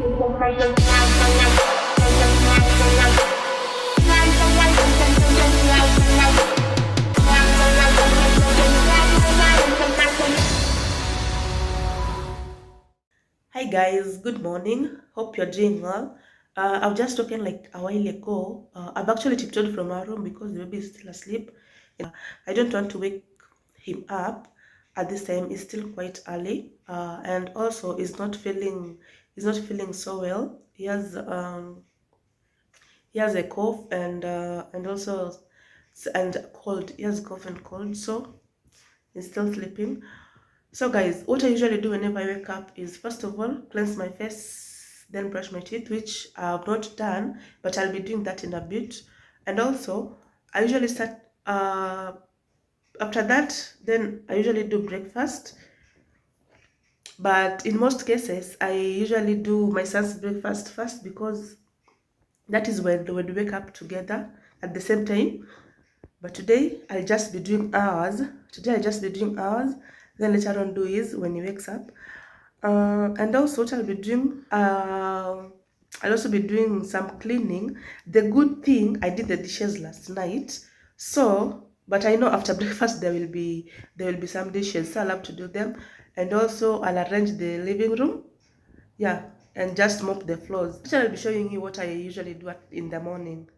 Hi guys, good morning. Hope you're doing well. I've just spoken like a while ago. I've actually tiptoed from our room because the baby is still asleep. I don't want to wake him up at this time. It's still quite early, and also he's not feeling so well. He has a cough and also and cold. He has cough and cold, so he's still sleeping. So guys, what I usually do whenever I wake up is first of all cleanse my face, then brush my teeth, which I have not done, but I'll be doing that in a bit. And also, I usually start after that, then I usually do breakfast. But in most cases, I usually do my son's breakfast first because that is when they would wake up together at the same time. But today I'll just be doing ours. Today I'll just be doing ours. Then later on do is when he wakes up. And also what I'll be doing, I'll also be doing some cleaning. The good thing I did the dishes last night. So, but I know after breakfast there will be some dishes, so I'll have to do them. And also I'll arrange the living room. Yeah, and just mop the floors. I'll be showing you what I usually do in the morning.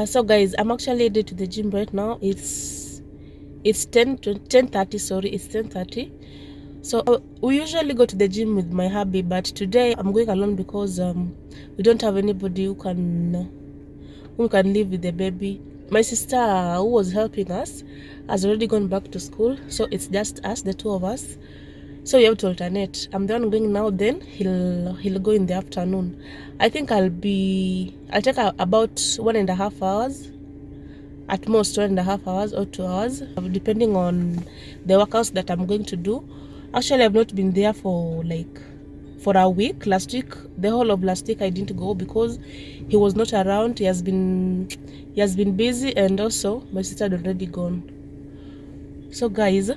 So guys, I'm actually headed to the gym right now. It's 10:30. Sorry, it's 10:30. So we usually go to the gym with my hubby, but today I'm going alone because we don't have anybody who can live with the baby. My sister, who was helping us, has already gone back to school, so it's just us, the two of us. So we have to alternate. I'm the one going now, then he'll go in the afternoon. I think I'll take about 1.5 hours, at most 1.5 hours or 2 hours, depending on the workouts that I'm going to do. Actually, I've not been there for a week. Last week, the whole of last week, I didn't go because he was not around. He has been busy, and also my sister had already gone. So guys,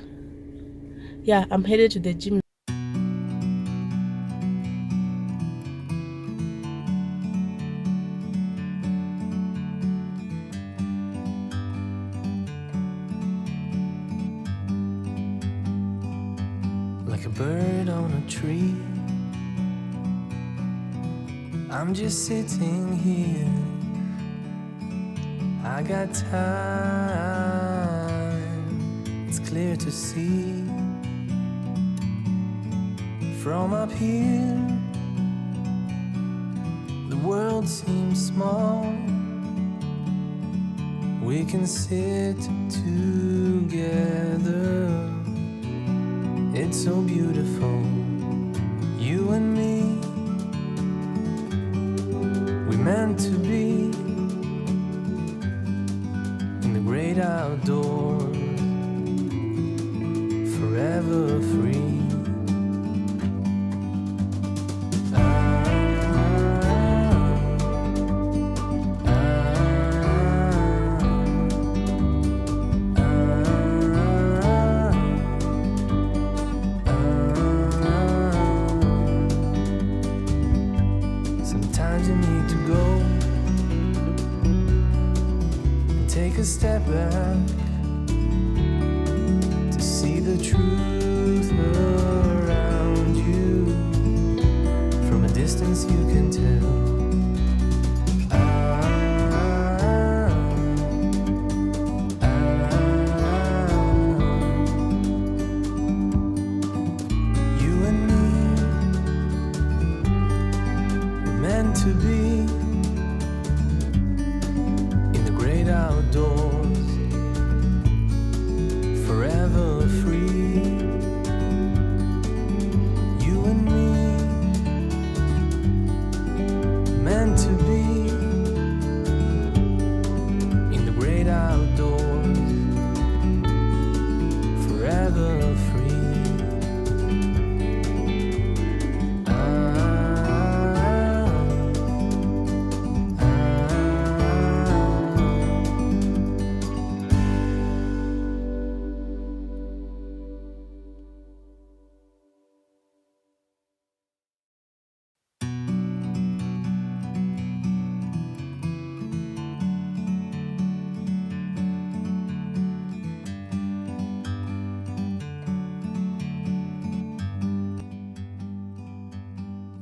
yeah, I'm headed to the gym. Like a bird on a tree, I'm just sitting here. I got time, it's clear to see. From up here, the world seems small. We can sit together. It's so beautiful, you and me. We meant to be in the great outdoors, forever free. Sometimes you need to go and take a step back to see the truth around you. From a distance you can tell. You and me, we're meant to be in the great outdoors, forever free. You and me, meant to be in the great outdoors, forever free.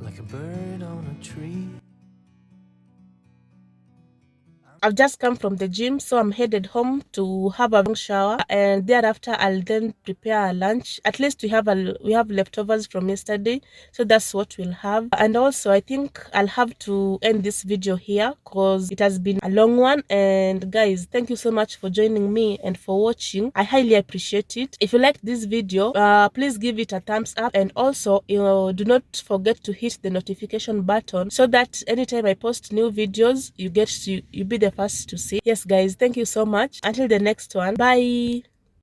Like a bird on a tree. I've just come from the gym, so I'm headed home to have a long shower, and thereafter I'll then prepare a lunch. At least we have leftovers from yesterday, so that's what we'll have. And also, I think I'll have to end this video here because it has been a long one. And guys, thank you so much for joining me and for watching. I highly appreciate it. If you liked this video, please give it a thumbs up, and also do not forget to hit the notification button so that anytime I post new videos, you be the first to see. Yes guys, thank you so much. Until the next one, bye.